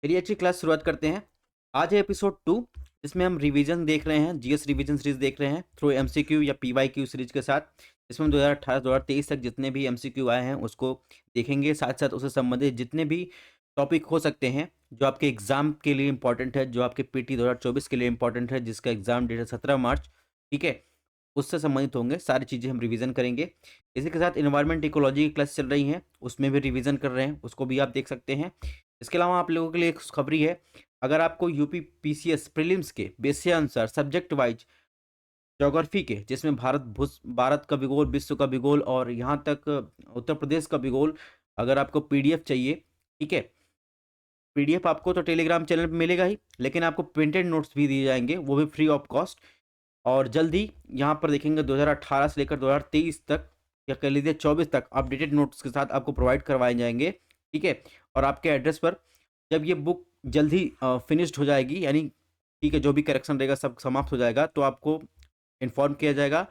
चलिए अच्छी क्लास शुरुआत करते हैं। आज है एपिसोड 2 जिसमें हम रिवीजन देख रहे हैं, जीएस रिवीजन सीरीज देख रहे हैं थ्रू एमसीक्यू या पीवाईक्यू सीरीज के साथ। इसमें हम 2018-2023 तक जितने भी एमसीक्यू आए हैं उसको देखेंगे, साथ साथ उससे संबंधित जितने भी टॉपिक हो सकते हैं जो आपके एग्जाम के लिए इंपॉर्टेंट है, जो आपके पीटी 2024 के लिए इंपॉर्टेंट है, जिसका एग्जाम डेट है 17 मार्च। ठीक है, उससे संबंधित होंगे, सारी चीज़ें हम रिवीजन करेंगे। इसी के साथ इन्वायरमेंट इकोलॉजी की क्लास चल रही हैं, उसमें भी रिवीजन कर रहे हैं, उसको भी आप देख सकते हैं। इसके अलावा आप लोगों के लिए एक खुशखबरी है। अगर आपको यूपी पीसीएस प्रीलिम्स के विषय अनुसार सब्जेक्ट वाइज ज्योग्राफी के, जिसमें भारत का भूगोल, विश्व का भूगोल और यहाँ तक उत्तर प्रदेश का भूगोल, अगर आपको पीडीएफ चाहिए, ठीक है, पीडीएफ आपको तो टेलीग्राम चैनल पे मिलेगा ही, लेकिन आपको प्रिंटेड नोट्स भी दिए जाएंगे, वो भी फ्री ऑफ कॉस्ट। और जल्द ही यहाँ पर देखेंगे 2018 से लेकर 2023 तक या कह लीजिए 24 तक अपडेटेड नोट्स के साथ आपको प्रोवाइड करवाए जाएंगे। ठीक है, और आपके एड्रेस पर जब ये बुक जल्द ही फिनिश्ड हो जाएगी, यानी ठीक है जो भी करेक्शन रहेगा सब समाप्त हो जाएगा, तो आपको इन्फॉर्म किया जाएगा।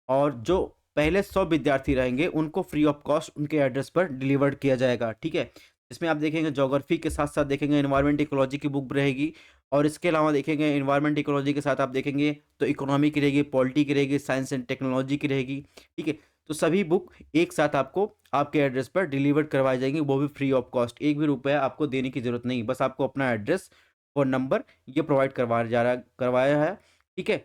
और जो पहले 100 विद्यार्थी रहेंगे उनको फ्री ऑफ कॉस्ट उनके एड्रेस पर डिलीवर्ड किया जाएगा। ठीक है, इसमें आप देखेंगे ज्योग्राफी के साथ साथ देखेंगे इन्वायरमेंट इकोलॉजी की बुक रहेगी, और इसके अलावा देखेंगे इन्वायरमेंट इकोलॉजी के साथ आप देखेंगे तो इकोनॉमी की रहेगी, पॉलिटी की रहेगी, साइंस एंड टेक्नोलॉजी की रहेगी। ठीक है, तो सभी बुक एक साथ आपको आपके एड्रेस पर डिलीवर करवाई जाएंगी, वो भी फ्री ऑफ कॉस्ट। एक भी रुपया आपको देने की जरूरत नहीं, बस आपको अपना एड्रेस और नंबर ये प्रोवाइड करवाया है। ठीक है,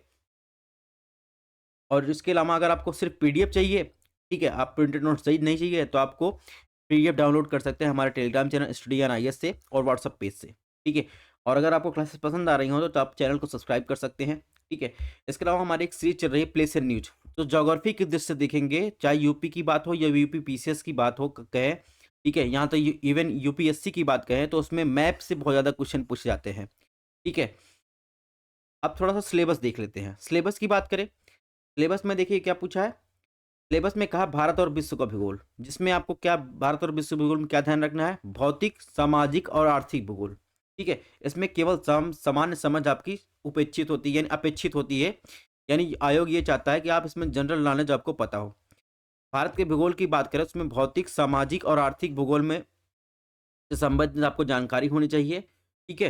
और इसके अलावा अगर आपको सिर्फ पीडीएफ चाहिए, ठीक है, आप प्रिंटेड नोट्स सही नहीं चाहिए, तो आपको पीडीएफ डाउनलोड कर सकते हैं हमारे टेलीग्राम चैनल स्टडी आईएएस से और व्हाट्सअप पेज से। ठीक है, और अगर आपको क्लासेस पसंद आ रही हो तो आप चैनल को सब्सक्राइब कर सकते हैं। ठीक है, इसके अलावा हमारी एक सीरीज चल रही है प्लेस एंड न्यूज, तो ज्योग्राफी की दृष्टि से देखेंगे, चाहे यूपी की बात हो या यूपी पीसीएस की बात हो कहें, ठीक है, यहाँ तो इवन यूपीएससी की बात कहें तो उसमें मैप से बहुत ज़्यादा क्वेश्चन पूछे जाते हैं। ठीक है, अब थोड़ा सा सिलेबस देख लेते हैं। सिलेबस की बात करें, सिलेबस में देखिए क्या पूछा है। सिलेबस में कहा भारत और विश्व का भूगोल, जिसमें आपको क्या भारत और विश्व भूगोल में क्या ध्यान रखना है, भौतिक, सामाजिक और आर्थिक भूगोल। ठीक है, इसमें केवल सामान्य समझ आपकी उपेक्षित होती है, यानी अपेक्षित होती है, यानी आयोग ये चाहता है कि आप इसमें जनरल नॉलेज आपको पता हो। भारत के भूगोल की बात करें उसमें भौतिक, सामाजिक और आर्थिक भूगोल में से संबंधित आपको जानकारी होनी चाहिए। ठीक है,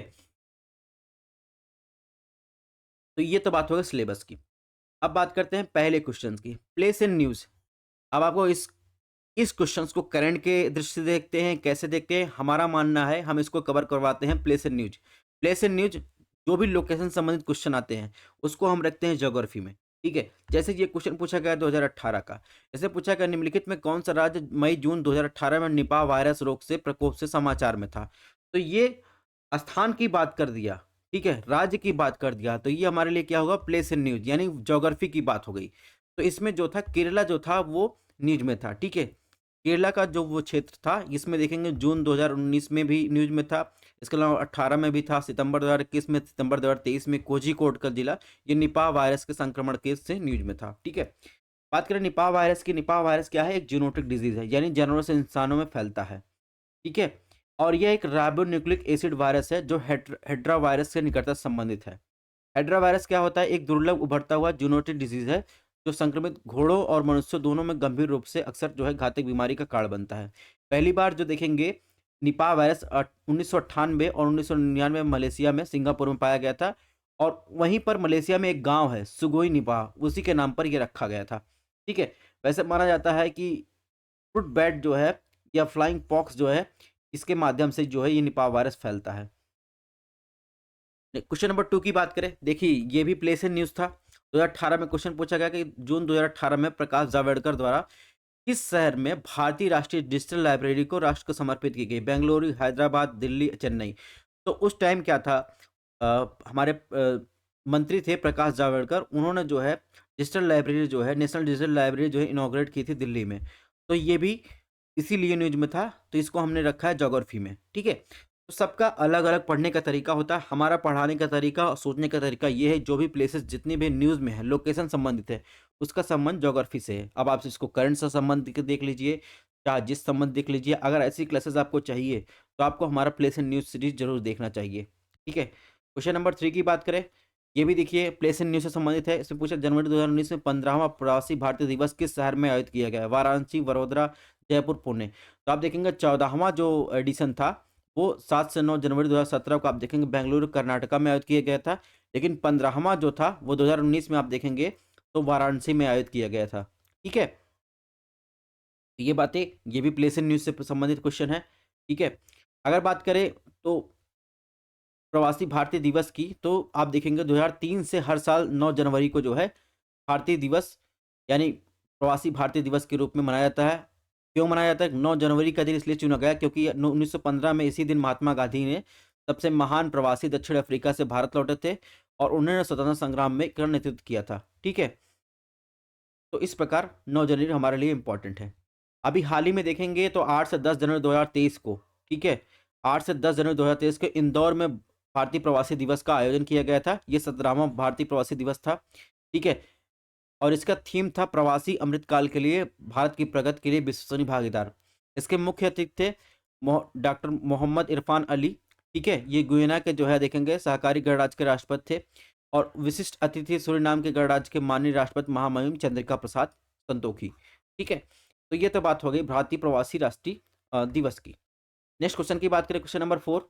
तो ये तो बात होगा सिलेबस की। अब बात करते हैं पहले क्वेश्चन की, प्लेस एंड न्यूज। अब आपको इस क्वेश्चंस को करंट के दृष्टि से देखते हैं, कैसे देखते हैं, हमारा मानना है हम इसको कवर करवाते हैं place and news. Place and news जो भी लोकेशन संबंधित क्वेश्चन आते हैं उसको हम रखते हैं ज्योग्राफी में। ठीक है, जैसे ये क्वेश्चन पूछा गया 2018 का, जैसे पूछा गया निम्नलिखित में कौन सा राज्य मई जून 2018 में निपाह वायरस रोग से प्रकोप से समाचार में था। तो ये स्थान की बात कर दिया, ठीक है, राज्य की बात कर दिया, तो ये हमारे लिए क्या होगा, प्लेस एंड न्यूज, यानी ज्योग्राफी की बात हो गई। तो इसमें जो था केरला जो था वो न्यूज में था। ठीक है, केरला का जो वो क्षेत्र था इसमें देखेंगे जून 2019 में भी न्यूज में था, इसके अलावा 18 में भी था, सितंबर 2021 में, सितंबर 2023 में कोझिकोड का जिला ये निपाह वायरस के संक्रमण केस से न्यूज में था। ठीक है, बात करें निपाह वायरस की, निपाह वायरस क्या है, एक जूनोटिक डिजीज है, यानी जानवरों से इंसानों में फैलता है। ठीक है, और यह एक राइबोन्यूक्लिक एसिड वायरस है जो हेड्रा वायरस से निकटता संबंधित है। हेड्रा वायरस क्या होता है, एक दुर्लभ उभरता हुआ जूनोटिक डिजीज है जो संक्रमित घोड़ों और मनुष्यों दोनों में गंभीर रूप से अक्सर जो है घातक बीमारी का कारण बनता है। पहली बार जो देखेंगे निपाह वायरस 1998 और 1999 में मलेशिया में, सिंगापुर में पाया गया था, और वहीं पर मलेशिया में एक गांव है सुगोई निपाह, उसी के नाम पर यह रखा गया था। ठीक है, वैसे माना जाता है कि फ्रूट बैट जो है या फ्लाइंग पॉक्स जो है, इसके माध्यम से जो है ये निपाह वायरस फैलता है। क्वेश्चन नंबर 2 की बात करें, देखिए ये भी प्लेस एंड न्यूज था। 2018 में क्वेश्चन पूछा गया कि जून 2018 में प्रकाश जावड़ेकर द्वारा किस शहर में भारतीय राष्ट्रीय डिजिटल लाइब्रेरी को राष्ट्र को समर्पित की गई, बेंगलुरु, हैदराबाद, दिल्ली, चेन्नई। तो उस टाइम क्या था, हमारे मंत्री थे प्रकाश जावड़ेकर, उन्होंने जो है डिजिटल लाइब्रेरी जो है, नेशनल डिजिटल लाइब्रेरी जो है इनॉग्रेट की थी दिल्ली में। तो ये भी इसीलिए न्यूज में था, तो इसको हमने रखा है ज्योग्राफी में। ठीक है, तो सबका अलग अलग पढ़ने का तरीका होता है, हमारा पढ़ाने का तरीका और सोचने का तरीका ये है, जो भी प्लेसेस जितनी भी न्यूज़ में है लोकेशन संबंधित है उसका संबंध ज्योग्राफी से है। अब आप इसको करंट से संबंध के देख लीजिए, चाहे जिस संबंध देख लीजिए, अगर ऐसी क्लासेस आपको चाहिए तो आपको हमारा प्लेस एंड न्यूज़ सीरीज जरूर देखना चाहिए। ठीक है, क्वेश्चन नंबर 3 की बात करें, ये भी देखिए प्लेस एंड न्यूज़ से संबंधित है। इसमें पूछा जनवरी 2019 में 15वां प्रवासी भारतीय दिवस किस शहर में आयोजित किया गया है, वाराणसी, वडोदरा, जयपुर, पुणे। तो आप देखेंगे 14वां जो एडिशन था वो 7 से 9 जनवरी 2017 को आप देखेंगे बेंगलुरु कर्नाटका में आयोजित किया गया था। लेकिन 15वां जो था वो 2019 में आप देखेंगे तो वाराणसी में आयोजित किया गया था। ठीक है, ये बातें, ये भी प्लेस इन न्यूज से संबंधित क्वेश्चन है। ठीक है, अगर बात करें तो प्रवासी भारतीय दिवस की, तो आप देखेंगे 2003 से हर साल 9 जनवरी को जो है भारतीय दिवस यानी प्रवासी भारतीय दिवस के रूप में मनाया जाता है। क्यों मनाया जाता है? 9 जनवरी का दिन इसलिए चुना गया क्योंकि 1915 में इसी दिन महात्मा गांधी ने सबसे महान प्रवासी दक्षिण अफ्रीका से भारत लौटे थे और उन्होंने स्वतंत्रता संग्राम में कड़ा नेतृत्व किया था। ठीक है, तो इस प्रकार 9 जनवरी हमारे लिए इंपॉर्टेंट है। अभी हाल ही में देखेंगे तो 8 से 10 जनवरी 2023 को, ठीक है, 8 से 10 जनवरी 2023 को इंदौर में भारतीय प्रवासी दिवस का आयोजन किया गया था। ये 17वां भारतीय प्रवासी दिवस था। ठीक है, और इसका थीम था प्रवासी अमृतकाल के लिए भारत की प्रगति के लिए विश्वसनीय भागीदार। इसके मुख्य अतिथि थे डॉक्टर मोहम्मद इरफान अली। ठीक है, ये गुयाना के जो है देखेंगे सहकारी गणराज्य के राष्ट्रपति थे। और विशिष्ट अतिथि सूरीनाम के गणराज्य के माननीय राष्ट्रपति महामहिम चंद्रिका प्रसाद संतोखी। ठीक है, तो ये तो बात हो गई भारतीय प्रवासी राष्ट्रीय दिवस की। नेक्स्ट क्वेश्चन की बात करें, क्वेश्चन नंबर 4।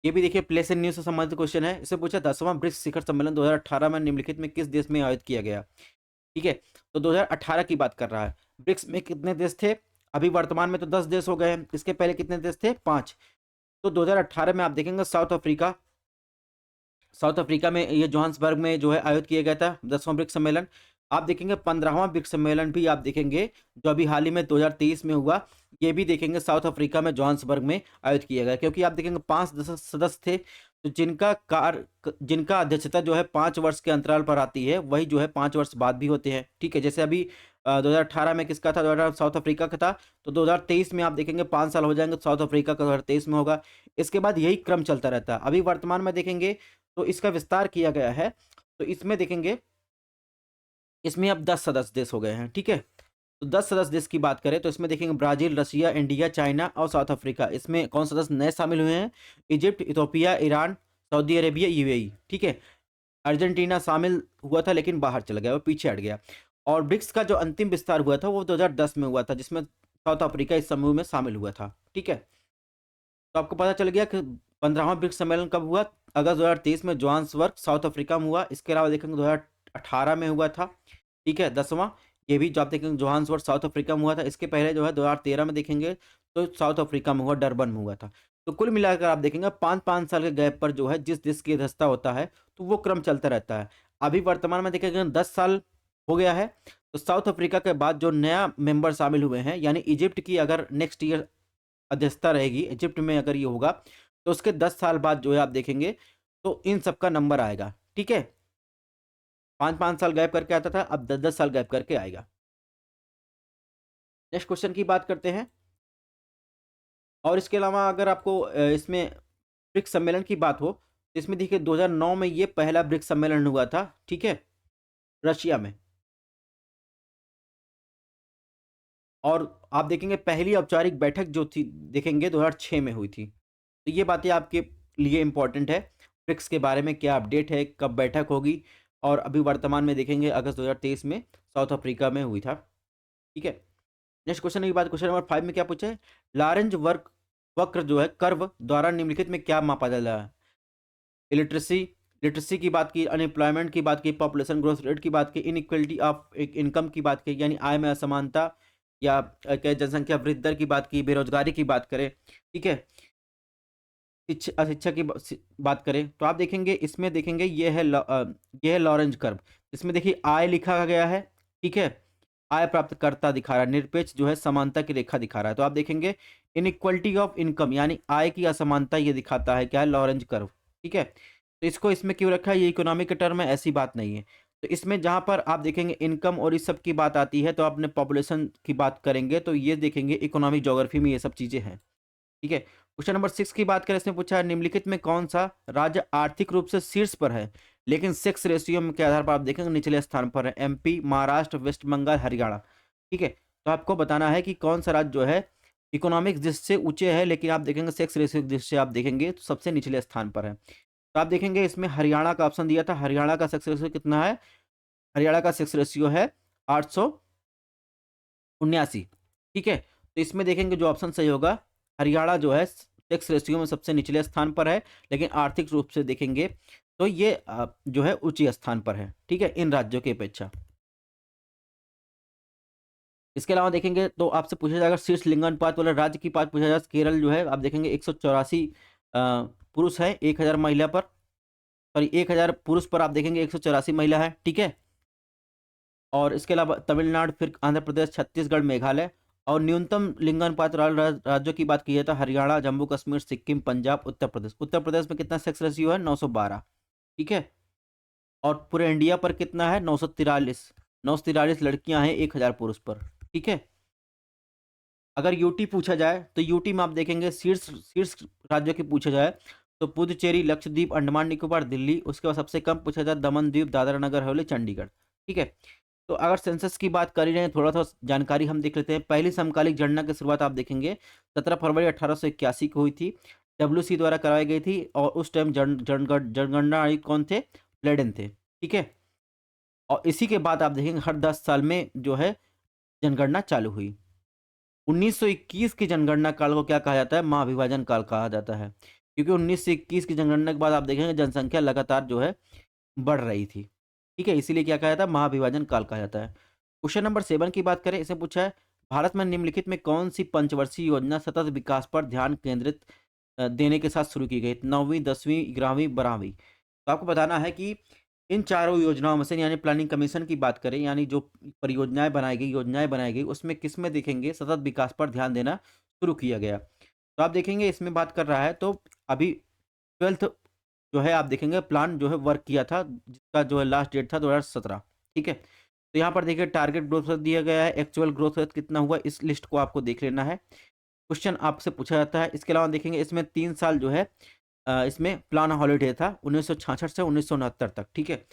ये भी देखिए प्लेस इन न्यूज से संबंधित क्वेश्चन है। इसे पूछा 10वां ब्रिक्स शिखर सम्मेलन 2018 में निम्नलिखित में किस देश में आयोजित किया गया? ठीक है, तो 2018 की बात कर रहा है। ब्रिक्स में कितने देश थे? अभी वर्तमान में तो 10 देश हो गए हैं, इसके पहले कितने देश थे? 5। तो 2018 में आप देखेंगे साउथ अफ्रीका में ये जोहान्सबर्ग में जो है आयोजित किया गया था 10वां ब्रिक्स सम्मेलन। आप देखेंगे 15वां ब्रिक्स सम्मेलन भी आप देखेंगे जो अभी हाल ही में 2023 में हुआ, ये भी देखेंगे साउथ अफ्रीका में जोहान्सबर्ग में आयोजित किया गया। क्योंकि आप देखेंगे 5 सदस्य थे, तो जिनका अध्यक्षता जो है 5 वर्ष के अंतराल पर आती है, वही जो है 5 वर्ष बाद भी होते हैं। ठीक है, जैसे अभी 2018 में किसका था? 2018 साउथ अफ्रीका का था। तो 2023 में आप देखेंगे 5 साल हो जाएंगे, साउथ अफ्रीका का 2023 में होगा। इसके बाद यही क्रम चलता रहता है। अभी वर्तमान में देखेंगे तो इसका विस्तार किया गया है। तो इसमें देखेंगे, इसमें अब 10 सदस्य देश हो गए हैं। ठीक है, तो 10 सदस्य देश की बात करें तो इसमें देखेंगे ब्राजील, रशिया, इंडिया, चाइना और साउथ अफ्रीका। इसमें कौन सदस्य नए शामिल हुए हैं? Egypt, Ethiopia, Iran, Saudi Arabia, UAE. ठीक है, अर्जेंटीना शामिल हुआ था लेकिन बाहर चला गया, वो पीछे हट गया। और ब्रिक्स का जो अंतिम विस्तार हुआ था वो 2010 में हुआ था, जिसमें साउथ अफ्रीका इस समूह में शामिल हुआ था। ठीक है, तो आपको पता चल गया कि 15वां ब्रिक्स सम्मेलन कब हुआ? अगस्त 2023 में जोहान्सबर्ग साउथ अफ्रीका में हुआ। इसके अलावा देखेंगे 2018 में हुआ था। ठीक है, 10वां, ये भी जो आप देखेंगे जोहान्सबर्ग साउथ अफ्रीका में हुआ था। इसके पहले जो है 2013 में देखेंगे तो साउथ अफ्रीका में हुआ, डरबन में हुआ था। तो कुल मिलाकर आप देखेंगे 5-5 साल के गैप पर जो है जिस देश की अध्यक्षता होता है तो वो क्रम चलता रहता है। अभी वर्तमान में देखेंगे 10 साल हो गया है। तो साउथ अफ्रीका के बाद जो नया मेंबर शामिल हुए हैं, यानी इजिप्ट की अगर नेक्स्ट ईयर अध्यक्षता रहेगी, इजिप्ट में अगर ये होगा, तो उसके 10 साल बाद जो है आप देखेंगे तो इन सबका नंबर आएगा। ठीक है, 5-5 साल गैप करके आता था, अब 10-10 साल गैप करके आएगा। नेक्स्ट क्वेश्चन की बात करते हैं। और इसके अलावा अगर आपको इसमें ब्रिक्स सम्मेलन की बात हो तो इसमें देखिए 2009 में ये पहला ब्रिक्स सम्मेलन हुआ था। ठीक है, रशिया में। और आप देखेंगे पहली औपचारिक बैठक जो थी देखेंगे 2006 में हुई थी। तो ये बातें आपके लिए इम्पोर्टेंट है। ब्रिक्स के बारे में क्या अपडेट है, कब बैठक होगी, और अभी वर्तमान में देखेंगे अगस्त 2023 में साउथ अफ्रीका में हुई था। ठीक है, नेक्स्ट क्वेश्चन की बात, क्वेश्चन नंबर 5 में क्या पूछा है? लॉरेंज वर्क वक्र जो है कर्व द्वारा निम्नलिखित में क्या मापा जाता है? इलिटरेसी लिटरेसी की बात की, अनएम्प्लॉयमेंट की बात की, पॉपुलेशन ग्रोथ रेट की बात की, इनइक्वलिटी ऑफ इनकम की बात की, यानी आय में असमानता या क्या जनसंख्या वृद्धि दर की बात की, बेरोजगारी की बात करें। ठीक है, अशिक्षा की बात करें तो आप देखेंगे इसमें देखेंगे ये है लॉरेंज कर्व। इसमें देखिए आय लिखा गया है। ठीक है, आय प्राप्तकर्ता दिखा रहा है, निरपेक्ष जो है समानता की रेखा दिखा रहा है। तो आप देखेंगे इनइक्वलिटी ऑफ इनकम यानी आय की असमानता ये दिखाता है, क्या है? Lorentz curve. ठीक है, तो इसको इसमें क्यों रखा है? ये इकोनॉमिक के टर्म है, ऐसी बात नहीं है। तो इसमें जहां पर आप देखेंगे इनकम और इस सब की बात आती है तो आपने पॉपुलेशन की बात करेंगे तो ये देखेंगे इकोनॉमिक ज्योग्राफी में ये सब चीजें हैं। ठीक है, क्वेश्चन नंबर 6 की बात करें, इसमें पूछा है निम्नलिखित में कौन सा राज्य आर्थिक रूप से शीर्ष पर है लेकिन सेक्स रेशियो के आधार पर आप देखेंगे निचले स्थान पर है? एमपी, महाराष्ट्र, वेस्ट बंगाल, हरियाणा। ठीक है, तो आपको बताना है कि कौन सा राज्य जो है इकोनॉमिक दृष्टि से ऊंचे है लेकिन आप देखेंगे सेक्स रेशियो की दृष्टि से आप देखेंगे तो सबसे निचले स्थान पर है। तो आप देखेंगे इसमें हरियाणा का ऑप्शन दिया था। हरियाणा का सेक्स रेशियो कितना है? हरियाणा का सेक्स रेशियो है 879। ठीक है, तो इसमें देखेंगे जो ऑप्शन सही होगा, हरियाणा जो है सेक्स रेशियो में सबसे निचले स्थान पर है, लेकिन आर्थिक रूप से देखेंगे तो ये जो है उच्च स्थान पर है, ठीक है, इन राज्यों की अपेक्षा। इसके अलावा देखेंगे तो आपसे पूछा जाएगा शीर्ष लिंगानुपात वाला राज्य की बात पूछा जाए, केरल जो है आप देखेंगे 184 पुरुष है 1000 महिला पर, सॉरी 1000 पुरुष पर आप देखेंगे 184 महिला है, ठीक है। और इसके अलावा तमिलनाडु, फिर आंध्र प्रदेश, छत्तीसगढ़, मेघालय। और न्यूनतम लिंगानुपात राज्यों की बात की जाए तो हरियाणा, जम्मू कश्मीर, सिक्किम, पंजाब, उत्तर प्रदेश। उत्तर प्रदेश में कितना सेक्स रेशियो है? 912, ठीक है। और पूरे इंडिया पर कितना है? 943। 943 लड़कियां हैं 1000 पुरुष पर, ठीक है। अगर यूटी पूछा जाए तो यूटी में आप देखेंगे शीर्ष शीर्ष राज्यों की पूछा जाए तो पुदुचेरी, लक्षद्वीप, अंडमान निकोबार, दिल्ली। उसके बाद सबसे कम पूछा जाए दमन द्वीप, दादरा नगर हवेली, चंडीगढ़, ठीक है। तो अगर सेंसस की बात कर ही रहे हैं, थोड़ा सा जानकारी हम देख लेते हैं। पहली समकालिक जनगणना की शुरुआत आप देखेंगे 17 फरवरी 1881 को हुई थी, डब्ल्यूसी द्वारा कराई गई थी। और उस टाइम जनगणना आयुक्त कौन थे? लेडेन थे, ठीक है। और इसी के बाद आप देखेंगे हर 10 साल में जो है जनगणना चालू हुई। 1921 की जनगणना काल को क्या कहा जाता है? महाविभाजन काल कहा जाता है, क्योंकि 1921 की जनगणना के बाद आप देखेंगे जनसंख्या लगातार जो है बढ़ रही थी, ठीक है। इसीलिए क्या कहा जाता है? महाविभाजन काल कहा जाता है। क्वेश्चन नंबर 7 की बात करें, इसे पूछा है भारत में निम्नलिखित में कौन सी पंचवर्षीय योजना सतत विकास पर ध्यान केंद्रित देने के साथ शुरू की गई? 9वीं, 10वीं, 11वीं, 12वीं। तो आपको बताना है कि इन चारों योजनाओं में से, यानी प्लानिंग कमीशन की बात करें, यानी जो परियोजनाएं बनाई गई, योजनाएं बनाई गई, उसमें किस में देखेंगे सतत विकास पर ध्यान देना शुरू किया गया? तो आप देखेंगे इसमें बात कर रहा है तो अभी 12th जो है आप देखेंगे प्लान जो है वर्क किया था, जिसका जो है लास्ट डेट था 2017, ठीक है। तो यहाँ पर देखिए टारगेट ग्रोथ रेट दिया गया है, एक्चुअल ग्रोथ रेट कितना हुआ इस लिस्ट को आपको देख लेना है, क्वेश्चन आपसे पूछा जाता है। इसके अलावा देखेंगे इसमें 3 साल जो है इसमें प्लान हॉलीडे था 1966 से 1969 तक, ठीक है।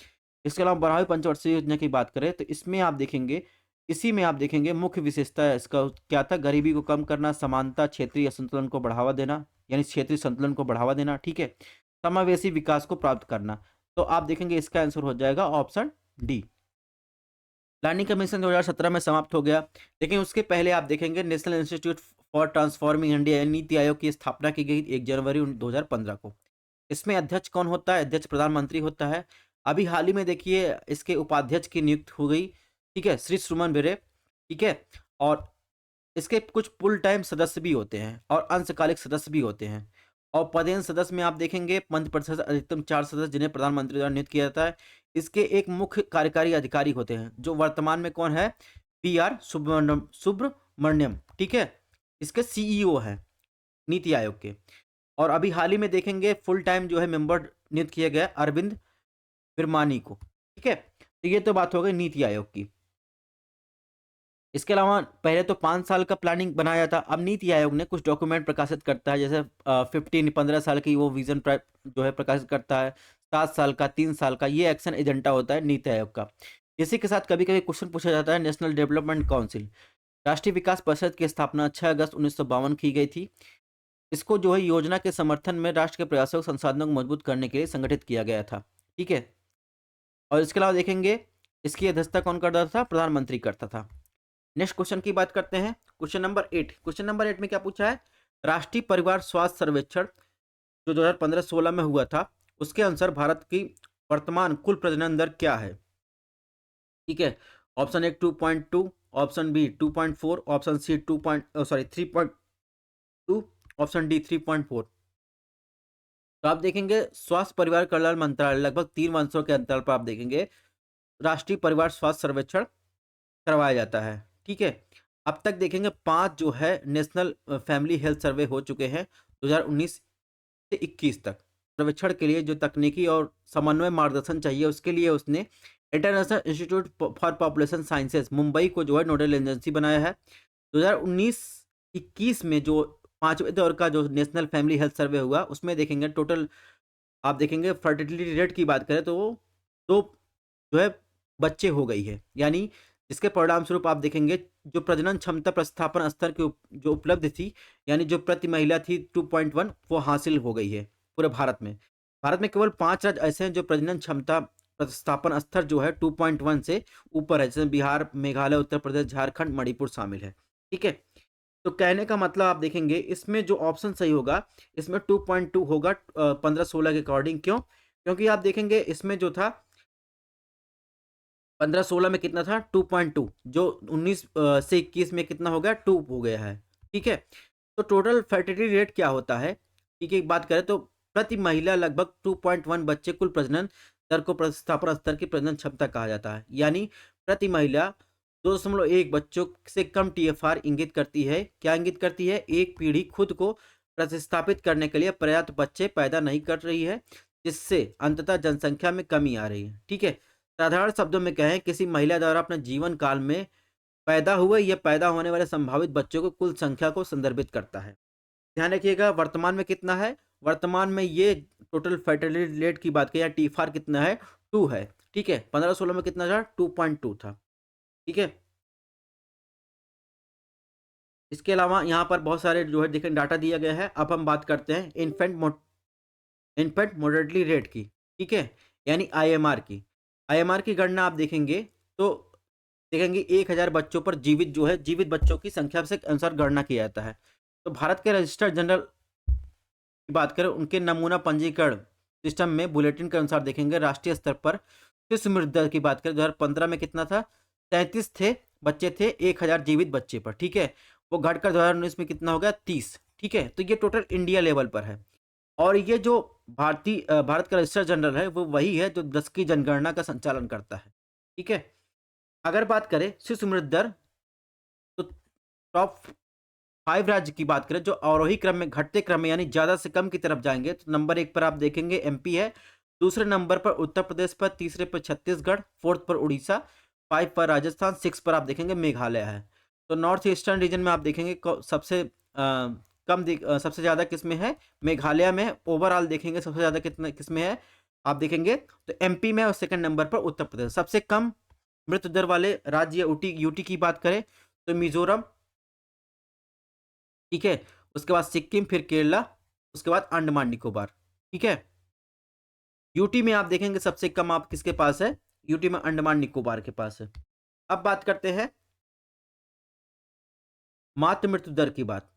इसके अलावा 12वीं पंचवर्षीय योजना की बात करें तो इसमें आप देखेंगे, इसी में आप देखेंगे मुख्य विशेषता इसका क्या था? गरीबी को कम करना, समानता, क्षेत्रीय संतुलन को बढ़ावा देना, यानी क्षेत्रीय संतुलन को बढ़ावा देना, ठीक है, समावेशी विकास को प्राप्त करना। तो आप देखेंगे इसका आंसर हो जाएगा ऑप्शन डी। प्लानिंग कमीशन 2017 में समाप्त हो गया, लेकिन उसके पहले आप देखेंगे national institute for transforming India NITI Aayog की स्थापना की गई 1 जनवरी 2015 को। इसमें अध्यक्ष कौन होता है? अध्यक्ष प्रधानमंत्री होता है। अभी हाल ही में देखिए इसके उपाध्यक्ष की नियुक्ति हो गई, ठीक है, श्री सुमन बेरे, ठीक है। और इसके कुछ फुल टाइम सदस्य भी होते हैं और अंशकालिक सदस्य भी होते हैं। और पदेन सदस्य में आप देखेंगे मंत्रिपरिषद अधिकतम 4 सदस्य जिन्हें प्रधानमंत्री द्वारा नियुक्त किया जाता है। इसके एक मुख्य कार्यकारी अधिकारी होते हैं जो वर्तमान में कौन है? PR सुब्रमण्यम, ठीक है, इसके CEO है नीति आयोग के। और अभी हाल ही में देखेंगे फुल टाइम जो है मेंबर नियुक्त किया गया अरविंद विरमानी को, ठीक है। तो ये तो बात हो गई नीति आयोग की। इसके अलावा पहले तो 5 साल का प्लानिंग बनाया था, अब नीति आयोग ने कुछ डॉक्यूमेंट प्रकाशित करता है, जैसे 15 साल की वो विजन जो है प्रकाशित करता है, 7 साल का, 3 साल का, ये एक्शन एजेंडा होता है नीति आयोग का। इसी के साथ कभी कभी क्वेश्चन पूछा जाता है नेशनल डेवलपमेंट काउंसिल, राष्ट्रीय विकास परिषद की स्थापना 6 अगस्त 1952 की गई थी। इसको जो है योजना के समर्थन में राष्ट्र के प्रयासों को संसाधनों को मजबूत करने के लिए संगठित किया गया था, ठीक है। और इसके अलावा देखेंगे इसकी अध्यक्षता कौन करता था? प्रधानमंत्री करता था। नेक्स्ट क्वेश्चन की बात करते हैं, क्वेश्चन नंबर 8। क्वेश्चन नंबर 8 में क्या पूछा है? राष्ट्रीय परिवार स्वास्थ्य सर्वेक्षण जो 2015-16 में हुआ था, उसके अनुसार भारत की वर्तमान कुल प्रजनन दर क्या है? ठीक है, option 1 2.2, option B 2.4, option C 3.2, option D 3.4। तो आप देखेंगे स्वास्थ्य परिवार कल्याण मंत्रालय लगभग 3 वर्षों के अंतराल पर आप देखेंगे राष्ट्रीय परिवार स्वास्थ्य सर्वेक्षण करवाया जाता है, ठीक है। अब तक देखेंगे 5 जो है नेशनल फैमिली हेल्थ सर्वे हो चुके हैं 2019 से 21 तक। सर्वेक्षण के लिए जो तकनीकी और समन्वय मार्गदर्शन चाहिए उसके लिए उसने international institute for population sciences Mumbai को जो है नोडल एजेंसी बनाया है। 2019-21 में जो 5वें दौर का जो नेशनल फैमिली हेल्थ सर्वे हुआ उसमें देखेंगे टोटल आप देखेंगे फर्टिलिटी रेट की बात करें तो वो 2 जो है बच्चे हो गई है, यानी इसके परिणाम स्वरूप आप देखेंगे जो प्रजनन क्षमता प्रस्थापन स्तर की जो उपलब्ध थी, यानी जो प्रति महिला थी 2.1 वो हासिल हो गई है पूरे भारत में। भारत में केवल 5 राज्य ऐसे हैं जो प्रजनन क्षमता प्रतिस्थापन स्तर जो है 2.1 से ऊपर है, जैसे बिहार, मेघालय, उत्तर प्रदेश, झारखंड, मणिपुर शामिल है, ठीक है। तो कहने का मतलब आप देखेंगे इसमें जो ऑप्शन सही होगा, इसमें 2.2 होगा 15-16 के अकॉर्डिंग। क्यों? क्योंकि आप देखेंगे इसमें जो था 15-16 में कितना था 2.2, जो 19 से 21 में कितना हो गया 2 हो गया है। ठीक है, तो टोटल फर्टिलिटी रेट क्या होता है? ठीक है, बात करें तो प्रति महिला लगभग 2.1 बच्चे कुल प्रजनन दर को प्रतिस्थापन स्तर की प्रजनन क्षमता कहा जाता है। यानी प्रति महिला 2.1 बच्चों से कम टीएफआर इंगित करती है। क्या इंगित करती है? एक पीढ़ी खुद को प्रतिस्थापित करने के लिए पर्याप्त बच्चे पैदा नहीं कर रही है, जिससे अंततः जनसंख्या में कमी आ रही है। ठीक है, साधारण शब्दों में कहें, किसी महिला द्वारा अपने जीवन काल में पैदा हुए या पैदा होने वाले संभावित बच्चों को कुल संख्या को संदर्भित करता है। ध्यान रखिएगा वर्तमान में कितना है, वर्तमान में ये टोटल फर्टिलिटी रेट की बात करें या टीफार कितना है 2 है। ठीक है, 15-16 में कितना था 2.2 था। ठीक है, इसके अलावा यहाँ पर बहुत सारे जो है देखें डाटा दिया गया है। अब हम बात करते हैं इन्फेंट मोर्टेलिटी रेट की। ठीक है, यानी आईएमआर की। आईएमआर की गणना आप देखेंगे तो देखेंगे 1000 बच्चों पर जीवित जो है जीवित बच्चों की संख्या से अनुसार गणना किया जाता है। तो भारत के रजिस्टर जनरल की बात करें, उनके नमूना पंजीकरण सिस्टम में बुलेटिन के अनुसार देखेंगे राष्ट्रीय स्तर पर शिशु मृत्यु दर की बात करें 2015 में कितना था 33 थे बच्चे थे 1000 जीवित बच्चे पर। ठीक है, वो घटकर 2019 में कितना हो गया 30। ठीक है, तो ये टोटल इंडिया लेवल पर है। और ये जो भारत का रजिस्टर जनरल है वो वही है जो 10 की जनगणना का संचालन करता है। ठीक है, अगर बात करें शिशु मृत्यु दर, तो टॉप 5 राज्य की बात करें जो अवरोही क्रम में घटते क्रम में यानी ज्यादा से कम की तरफ जाएंगे, तो नंबर 1 पर आप देखेंगे एमपी है, दूसरे नंबर पर उत्तर प्रदेश पर, तीसरे पर छत्तीसगढ़, फोर्थ पर उड़ीसा, 5 पर राजस्थान, 6 पर आप देखेंगे मेघालय है। तो नॉर्थ ईस्टर्न रीजन में आप देखेंगे सबसे सबसे ज्यादा किसमें है मेघालय में। ओवरऑल देखेंगे सबसे ज्यादा कितना किसमें है आप देखेंगे तो एमपी में, और सेकंड नंबर पर उत्तर प्रदेश। सबसे कम मृत्यु दर वाले राज्य यूटी की बात करें तो मिजोरम। ठीक है, उसके बाद सिक्किम, फिर केरला, उसके बाद अंडमान निकोबार। ठीक है, यूटी में आप देखेंगे सबसे कम आप किसके पास है, यूटी में अंडमान निकोबार के पास है। अब बात करते हैं मातृ मृत्यु दर की बात।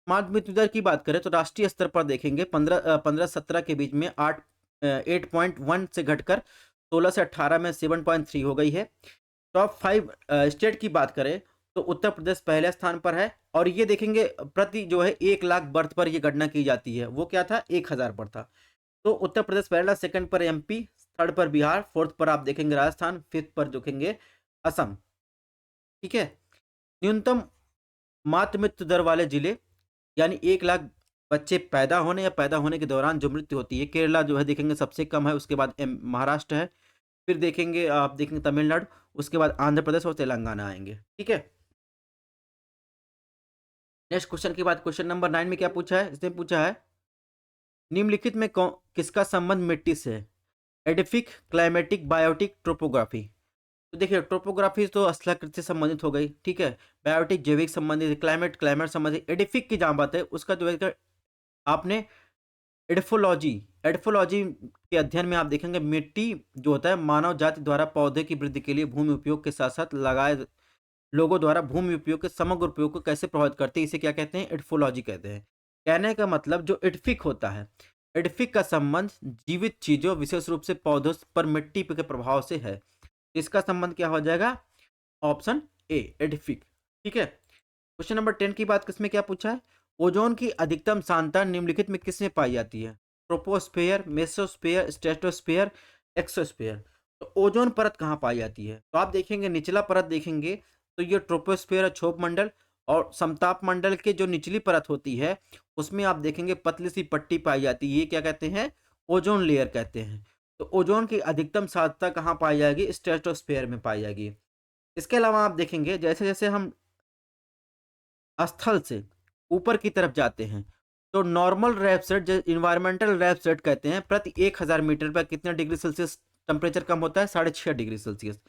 मातृ मृत्यु दर की बात करें तो राष्ट्रीय स्तर पर देखेंगे 15-17 के बीच में 8.1 से घटकर 16 से 18 में 7.3 हो गई है। टॉप 5 स्टेट की बात करें तो उत्तर प्रदेश पहले स्थान पर है, और ये देखेंगे प्रति जो है 1 लाख बर्थ पर ये गणना की जाती है। वो क्या था 1000 पर था। तो उत्तर प्रदेश पहला, सेकंड पर एमपी, थर्ड पर बिहार, फोर्थ पर आप देखेंगे राजस्थान, फिफ्थ पर देखेंगे असम। ठीक है, न्यूनतम मातृ मृत्यु दर वाले जिले यानी 1 लाख बच्चे पैदा होने या पैदा होने के दौरान जो मृत्यु होती है, केरला जो है देखेंगे सबसे कम है, उसके बाद महाराष्ट्र है, फिर देखेंगे आप देखेंगे तमिलनाडु, उसके बाद आंध्र प्रदेश और तेलंगाना आएंगे। ठीक है, नेक्स्ट क्वेश्चन की बात, क्वेश्चन नंबर 9 में क्या पूछा है, इसने पूछा है निम्नलिखित में किसका संबंध मिट्टी से है? Edaphic, climatic, biotic, ट्रोपोग्राफी। तो देखिए ट्रोपोग्राफी तो स्थलाकृति से संबंधित हो गई। ठीक है, बायोटिक जैविक संबंधित, क्लाइमेट संबंधित, एडिफिक की जहाँ बात है उसका जो है आपने एडफोलॉजी एडफोलॉजी के अध्ययन में आप देखेंगे मिट्टी जो होता है मानव जाति द्वारा पौधे की वृद्धि के लिए भूमि उपयोग के साथ साथ लगाए लोगों द्वारा भूमि उपयोग के समग्र उपयोग को कैसे प्रभावित करती है, इसे क्या कहते हैं एडफोलॉजी कहते हैं। कहने का मतलब जो एडफिक होता है, एडफिक का संबंध जीवित चीजों विशेष रूप से पौधों पर मिट्टी के प्रभाव से है। इसका संबंध क्या हो जाएगा, ऑप्शन ए एडफिक। ठीक है, क्वेश्चन नंबर 10 की बात किसमें क्या पूछा है, ओजोन की अधिकतम सांद्रता निम्नलिखित में किसमें पाई जाती है? Troposphere, mesosphere, stratosphere, exosphere. तो ओजोन परत कहाँ पाई जाती है? तो आप देखेंगे निचला परत देखेंगे तो ये ट्रोपोस्फेयर है, क्षोभ मंडल, और समताप मंडल के जो निचली परत होती है उसमें आप देखेंगे पतली सी पट्टी पाई जाती है, ये क्या कहते हैं ओजोन लेयर कहते हैं। तो ओजोन की अधिकतम सांद्रता कहाँ पाई जाएगी, स्ट्रेटोस्फेयर में पाई जाएगी। इसके अलावा आप देखेंगे जैसे जैसे हम स्थल से ऊपर की तरफ जाते हैं तो नॉर्मल रेपसेट जो इन्वायरमेंटल रेपसेट कहते हैं प्रति 1000 मीटर पर कितने डिग्री सेल्सियस टेम्परेचर कम होता है, 6.5 डिग्री सेल्सियस।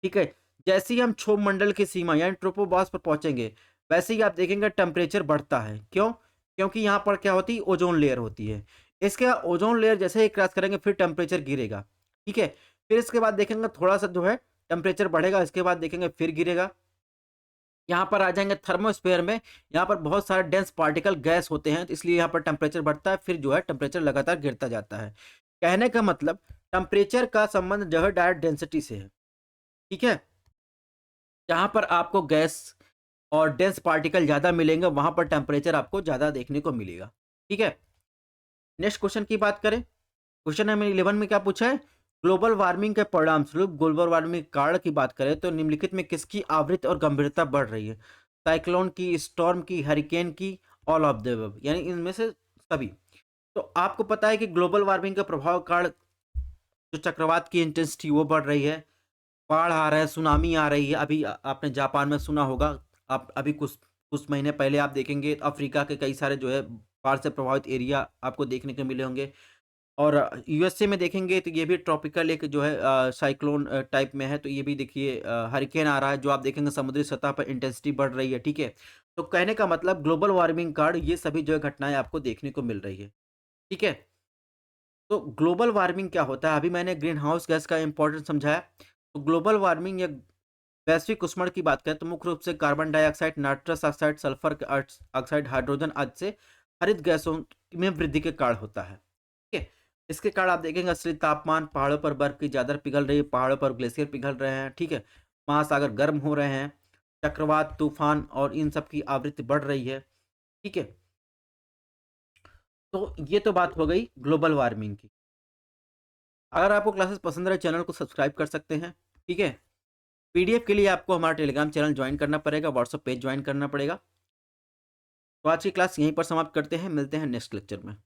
ठीक है, जैसे ही हम क्षोभ मंडल की सीमा यानी ट्रोपोबास पर पहुंचेंगे वैसे ही आप देखेंगे टेम्परेचर बढ़ता है। क्यों? क्योंकि यहाँ पर क्या होती है ओजोन लेयर होती है। इसके बाद ओजोन लेयर जैसे ही क्रॉस करेंगे फिर टेम्परेचर गिरेगा। ठीक है, फिर इसके बाद देखेंगे थोड़ा सा जो है टेम्परेचर बढ़ेगा, इसके बाद देखेंगे फिर गिरेगा। यहाँ पर आ जाएंगे थर्मोस्फेयर में, यहाँ पर बहुत सारे डेंस पार्टिकल गैस होते हैं, तो इसलिए यहाँ पर टेम्परेचर बढ़ता है, फिर जो है टेम्परेचर लगातार गिरता जाता है। कहने का मतलब टेम्परेचर का संबंध जो है डायरेक्ट डेंसिटी से है, ठीक है। जहाँ पर आपको गैस और डेंस पार्टिकल ज़्यादा मिलेंगे वहाँ पर टेम्परेचर आपको ज़्यादा देखने को मिलेगा, ठीक है। नेक्स्ट क्वेश्चन की बात करें, क्वेश्चन नंबर 11 में क्या पूछा है, ग्लोबल वार्मिंग के परिणाम स्वरूप ग्लोबल वार्मिंग के कारण की बात करें तो निम्नलिखित में किसकी आवृत्ति और गंभीरता बढ़ रही है, साइक्लोन की, स्टॉर्म की, हरिकेन की, ऑल ऑफ द अबव, यानी इनमें से सभी। तो आपको पता है कि ग्लोबल वार्मिंग के प्रभाव के कारण जो चक्रवात की इंटेंसिटी वो बढ़ रही है, बाढ़ आ रहा है, सुनामी आ रही है। अभी आपने जापान में सुना होगा, आप अभी कुछ कुछ महीने पहले आप देखेंगे अफ्रीका के कई सारे जो है बाढ़ से प्रभावित एरिया आपको देखने को मिले होंगे। और यूएसए में देखेंगे तो ये भी ट्रॉपिकल एक जो है साइक्लोन टाइप में है, तो ये भी देखिए हरिकेन आ रहा है, जो आप देखेंगे समुद्री सतह पर इंटेंसिटी बढ़ रही है, ठीक है। तो कहने का मतलब ग्लोबल वार्मिंग कारण ये सभी जो है घटनाएं आपको देखने को मिल रही है, ठीक है। तो ग्लोबल वार्मिंग क्या होता है, अभी मैंने ग्रीन हाउस गैस का इंपॉर्टेंस समझाया। तो ग्लोबल वार्मिंग या वैश्विक उष्मण की बात करें तो मुख्य रूप से carbon dioxide, nitrous oxide, sulphur oxide, hydrogen आदि से हरित गैसों में वृद्धि के कारण होता है, ठीक है। इसके कारण आप देखेंगे असली तापमान, पहाड़ों पर बर्फ की चादर पिघल रही है, पहाड़ों पर ग्लेशियर पिघल रहे हैं, ठीक है। महासागर गर्म हो रहे हैं, चक्रवात, तूफान और इन सब की आवृत्ति बढ़ रही है, ठीक है। तो ये तो बात हो गई ग्लोबल वार्मिंग की। अगर आपको क्लासेस पसंद रहे चैनल को सब्सक्राइब कर सकते हैं, ठीक है। पीडीएफ के लिए आपको हमारा टेलीग्राम चैनल ज्वाइन करना पड़ेगा, व्हाट्सएप पेज ज्वाइन करना पड़ेगा। तो आज की क्लास यहीं पर समाप्त करते हैं, मिलते हैं नेक्स्ट लेक्चर में।